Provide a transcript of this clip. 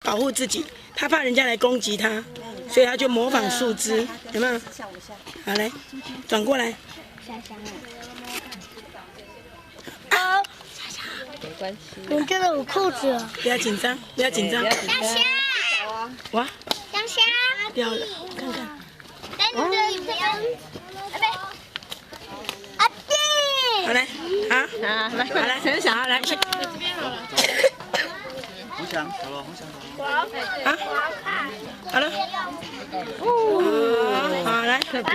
保护自己，他怕人家来攻击他，所以他就模仿树枝，有没有？好，来，转过来。啊，没关系。你这个有裤子了。不要紧张，不要紧张。香香，哇，香香，掉了，看看。等你的不要，阿弟，好来，啊，来，好来，很小，来，去。红翔，好了，红翔。啊，好了。哦，好来。特别。